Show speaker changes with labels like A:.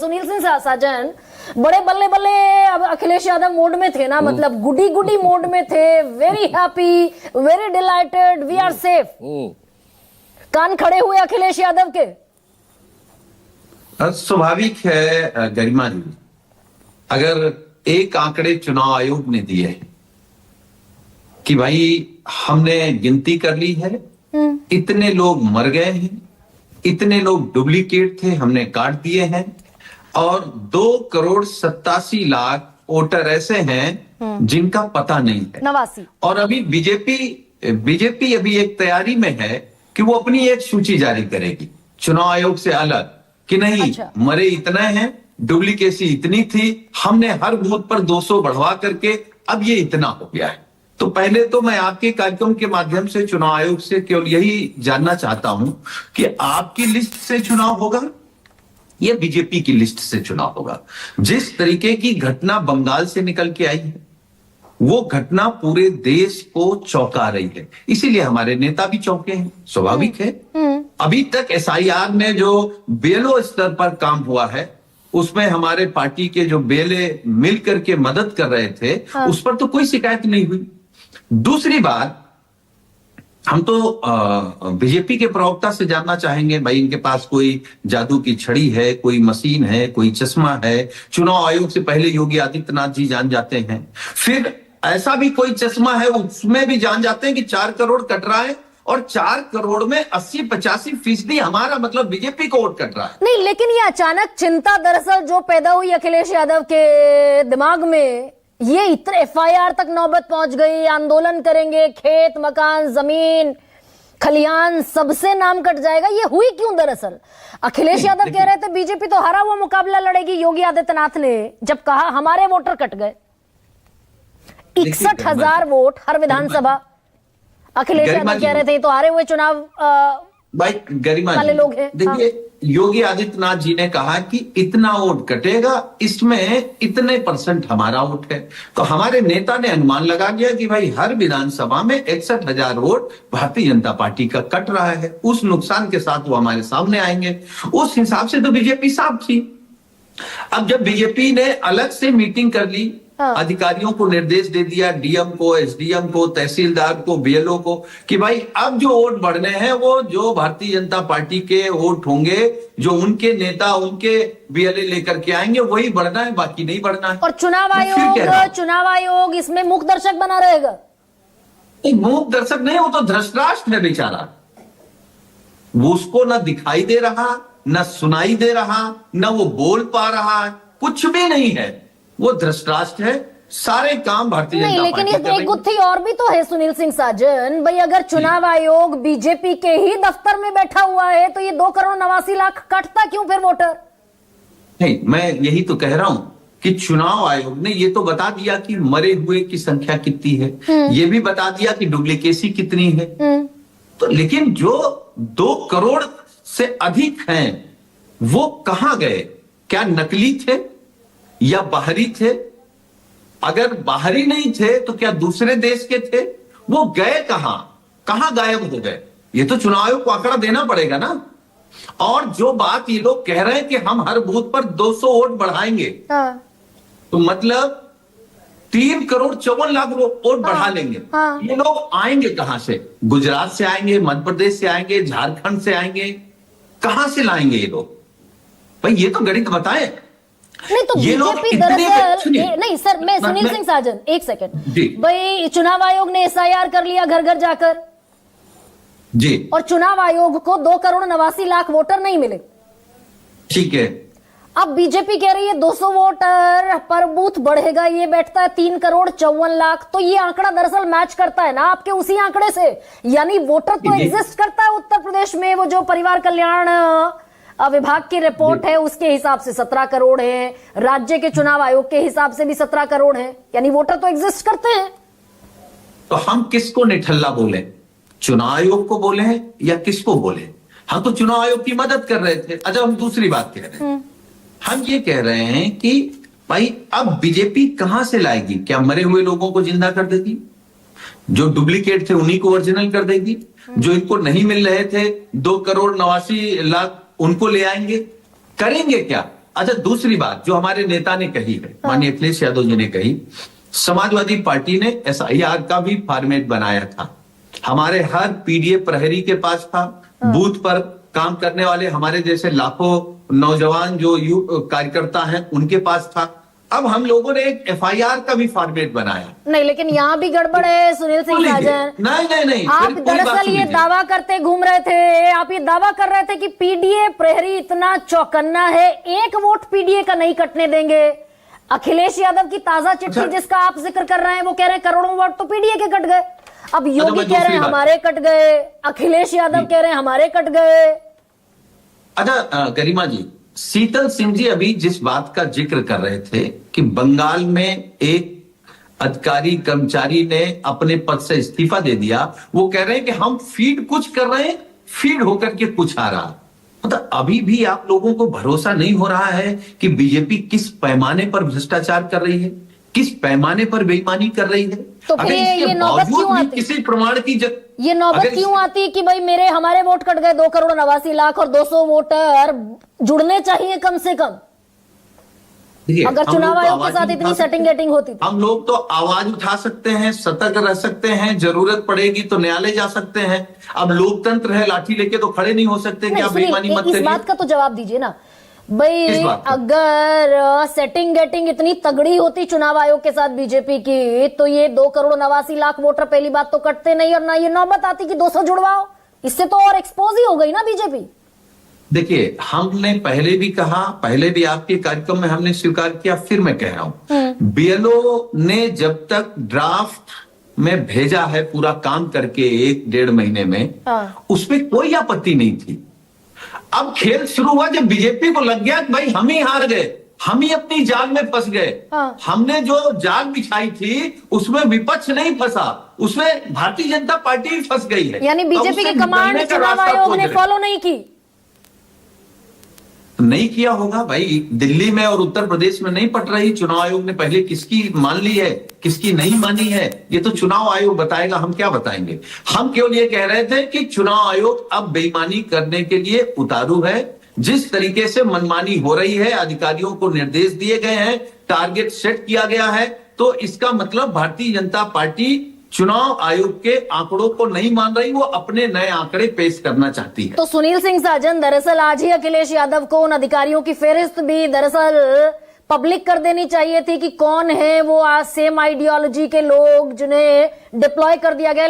A: सुनील सिंह साजन बड़े बल्ले बल्ले अब अखिलेश यादव मोड में थे ना, मतलब गुडी गुडी मोड में थे। Very happy, very delighted, we are safe. कान खड़े हुए अखिलेश यादव के।
B: स्वाभाविक है गरिमा जी, अगर एक आंकड़े चुनाव आयोग ने दिए कि भाई हमने गिनती कर ली है, इतने लोग मर गए हैं, इतने लोग डुप्लीकेट थे, हमने काट दिए हैं, और 2,87,00,000 वोटर ऐसे हैं जिनका पता नहीं है।
A: 89। और
B: अभी बीजेपी अभी एक तैयारी में है कि वो अपनी एक सूची जारी करेगी चुनाव आयोग से अलग, कि नहीं
A: अच्छा।
B: मरे इतने हैं, डुप्लीकेसी इतनी थी, हमने हर बूथ पर 200 बढ़वा करके अब ये इतना हो गया है। तो पहले तो मैं आपके कार्यक्रम के माध्यम से चुनाव आयोग से केवल यही जानना चाहता हूं कि आपकी लिस्ट से चुनाव होगा या बीजेपी की लिस्ट से चुनाव होगा। जिस तरीके की घटना बंगाल से निकल के आई है, वो घटना पूरे देश को चौंका रही है, इसीलिए हमारे नेता भी चौंके हैं। स्वाभाविक है। अभी तक एसआईआर में जो बेलो स्तर पर काम हुआ है, उसमें हमारे पार्टी के जो बेले मिल करके मदद कर रहे थे, उस पर तो कोई शिकायत नहीं हुई। दूसरी बात, हम तो बीजेपी के प्रवक्ता से जानना चाहेंगे, भाई इनके पास कोई जादू की छड़ी है, कोई मशीन है, कोई चश्मा है? चुनाव आयोग से पहले योगी आदित्यनाथ जी जान जाते हैं, फिर ऐसा भी कोई चश्मा है उसमें भी जान जाते हैं कि 4 करोड़ कट रहा है, और 4 करोड़ में 80-85% हमारा मतलब बीजेपी को वोट कट रहा है।
A: नहीं, लेकिन ये अचानक चिंता दरअसल जो पैदा हुई अखिलेश यादव के दिमाग में, ये इतने एफआईआर तक नौबत पहुंच गई, आंदोलन करेंगे, खेत मकान जमीन खलियान सबसे नाम कट जाएगा, ये हुई क्यों? दरअसल अखिलेश यादव कह रहे थे बीजेपी तो हारा हुआ मुकाबला लड़ेगी। योगी आदित्यनाथ ने जब कहा हमारे वोटर कट गए, 61,000 वोट हर विधानसभा, अखिलेश यादव कह रहे थे तो हारे हुए चुनाव
B: भाई गरिमा
A: वाले लोग हैं।
B: देखिए, योगी आदित्यनाथ जी ने कहा कि इतना वोट कटेगा, इसमें इतने % हमारा वोट है। तो हमारे नेता ने अनुमान लगा दिया कि भाई हर विधानसभा में 61,000 वोट भारतीय जनता पार्टी का कट रहा है। उस नुकसान के साथ वो हमारे सामने आएंगे। उस हिसाब से तो बीजेपी साफ थी। अब जब बीजेपी ने अलग से मीटिंग कर ली, अधिकारियों को निर्देश दे दिया, डीएम को, एसडीएम को, तहसीलदार को, बीएलओ को, कि भाई अब जो वोट बढ़ने हैं वो जो भारतीय जनता पार्टी के वोट होंगे, जो उनके नेता उनके बीएलए लेकर के आएंगे, वही बढ़ना है, बाकी नहीं बढ़ना है।
A: और चुनाव आयोग इसमें मूक दर्शक बना रहेगा?
B: मूक दर्शक नहीं, वो तो धृतराष्ट्र है बेचारा। वो उसको ना दिखाई दे रहा, ना सुनाई दे रहा, ना वो बोल पा रहा है, कुछ भी नहीं है। वो धृतराष्ट्र है, सारे काम भारतीय जनता पार्टी।
A: लेकिन एक गुत्थी और भी तो है सुनील सिंह साजन, भाई अगर चुनाव आयोग बीजेपी के ही दफ्तर में बैठा हुआ है तो ये 2,89,00,000 कटता क्यों फिर वोटर?
B: नहीं, मैं यही तो कह रहा हूं कि चुनाव आयोग ने ये तो बता दिया कि मरे हुए की संख्या कितनी है, ये भी बता दिया कि डुप्लीकेसी कितनी है। तो लेकिन जो 2 करोड़ से अधिक हैं, वो कहां गए? क्या नकली थे या बाहरी थे? अगर बाहरी नहीं थे तो क्या दूसरे देश के थे? वो गए कहां गायब हो गए? ये तो चुनाव आयोग को आंकड़ा देना पड़ेगा ना। और जो बात ये लोग कह रहे हैं कि हम हर बूथ पर 200 वोट बढ़ाएंगे, तो मतलब 3,54,00,000 वोट बढ़ा लेंगे। ये लोग आएंगे कहां से? गुजरात से आएंगे, मध्य प्रदेश से आएंगे, झारखंड से आएंगे, कहां से लाएंगे ये लोग? भाई ये तो गणित बताएं।
A: नहीं तो बीजेपी दरअसल नहीं सर, मैं सुनील सिंह साजन एक सेकंड, भाई चुनाव आयोग ने एसआईआर कर लिया घर घर जाकर
B: जी, और
A: चुनाव आयोग को 2,89,00,000 वोटर नहीं मिले,
B: ठीक है।
A: अब बीजेपी कह रही है 200 वोटर पर बूथ बढ़ेगा, ये बैठता है 3,54,00,000। तो ये आंकड़ा दरअसल मैच करता है ना आपके उसी आंकड़े से, यानी वोटर तो एग्जिस्ट करता है उत्तर प्रदेश में। वो जो परिवार कल्याण विभाग की रिपोर्ट है उसके हिसाब से 17 करोड़ है, राज्य के चुनाव आयोग के हिसाब से भी 17 करोड़ है, यानी वोटर तो एग्जिस्ट करते हैं।
B: तो हम किसको निठल्ला बोले? चुनाव आयोग को बोले या किसको बोले? हम तो चुनाव आयोग की मदद कर रहे थे। अच्छा, हम दूसरी बात कह रहे हैं, हम ये कह रहे हैं कि भाई अब बीजेपी कहां से लाएगी? क्या मरे हुए लोगों को जिंदा कर देगी? जो डुप्लीकेट थे उन्हीं को ओरिजिनल कर देगी? जो इनको नहीं मिल रहे थे 2,89,00,000 उनको ले आएंगे? करेंगे क्या? अच्छा, दूसरी बात जो हमारे नेता ने कही है, माननीय अखिलेश यादव जी ने कही, समाजवादी पार्टी ने SIR का भी फॉर्मेट बनाया था। हमारे हर पीडीए प्रहरी के पास था, बूथ पर काम करने वाले हमारे जैसे लाखों नौजवान जो कार्यकर्ता हैं उनके पास था। अब हम लोगों ने एक FIR का भी फॉर्मेट बनाया।
A: नहीं, लेकिन यहाँ भी गड़बड़ है सुनील सिंह साजन।
B: नहीं,
A: आप दरअसल ये दावा करते घूम रहे थे, आप ये दावा कर रहे थे कि पीडीए प्रहरी इतना चौकन्ना है, एक वोट पीडीए का नहीं कटने देंगे। अखिलेश यादव की ताजा चिट्ठी जिसका आप जिक्र कर रहे हैं, वो कह रहे हैं करोड़ों वोट तो पीडीए के कट गए। अब योगी कह रहे हैं हमारे कट गए, अखिलेश यादव कह रहे हैं हमारे कट गए।
B: अच्छा गरिमा जी, शीतल सिंह जी अभी जिस बात का जिक्र कर रहे थे कि बंगाल में एक अधिकारी कर्मचारी ने अपने पद से इस्तीफा दे दिया, वो कह रहे हैं कि हम फीड कुछ कर रहे हैं, फीड होकर के कुछ आ रहा। मतलब अभी भी आप लोगों को भरोसा नहीं हो रहा है कि बीजेपी किस पैमाने पर भ्रष्टाचार कर रही है, किस पैमाने पर बेईमानी कर रही है।
A: तो फिर ये नौबत क्यों आती?
B: किसी प्रमाण की
A: ये नौबत क्यों आती कि भाई मेरे हमारे वोट कट गए 2,89,00,000 और 200 वोटर जुड़ने चाहिए कम से कम। अगर चुनाव आयोग के साथ इतनी सेटिंग गेटिंग होती तो
B: हम लोग तो आवाज उठा सकते हैं, सतर्क रह सकते हैं, जरूरत पड़ेगी तो न्यायालय जा सकते हैं। अब लोकतंत्र है, लाठी लेके तो खड़े नहीं हो सकते कि आप बेईमानी मत करिए।
A: इस बात का तो जवाब दीजिए ना भाई, अगर सेटिंग गेटिंग इतनी तगड़ी होती चुनाव आयोग के साथ बीजेपी की, तो ये 2,89,00,000 वोटर पहली बात तो कटते नहीं, और ना ये नौबत आती कि 200 जुड़वाओ। इससे तो और एक्सपोज ही हो गई ना बीजेपी।
B: देखिए, हमने पहले भी कहा, पहले भी आपके कार्यक्रम में हमने स्वीकार किया, फिर मैं कह रहा हूं, BLO ने जब तक ड्राफ्ट में भेजा है पूरा काम करके 1-1.5 महीने में, उसमें कोई आपत्ति नहीं थी। अब खेल शुरू हुआ जब बीजेपी को लग गया कि भाई हम ही हार गए, हम ही अपनी जाल में फंस गए। हमने जो जाल बिछाई थी उसमें विपक्ष नहीं फंसा, उसमें भारतीय जनता पार्टी भी फंस गई है।
A: यानी बीजेपी की कमांड चुनाव आयोग ने फॉलो नहीं किया होगा भाई। दिल्ली में और उत्तर प्रदेश में नहीं पट रही, चुनाव आयोग ने पहले किसकी मान ली है, किसकी नहीं मानी है, ये तो चुनाव आयोग बताएगा, हम क्या बताएंगे। हम केवल ये कह रहे थे कि चुनाव आयोग अब बेईमानी करने के लिए उतारू है। जिस तरीके से मनमानी हो रही है, अधिकारियों को निर्देश दिए गए हैं, टारगेट सेट किया गया है, तो इसका मतलब भारतीय जनता पार्टी चुनाव आयोग के आंकड़ों को नहीं मान रही, वो अपने नए आंकड़े पेश करना चाहती है। तो सुनील सिंह साजन, दरअसल आज ही अखिलेश यादव को उन अधिकारियों की फेहरिस्त भी दरअसल पब्लिक कर देनी चाहिए थी कि कौन है वो सेम आइडियोलॉजी के लोग जिन्हें डिप्लॉय कर दिया गया।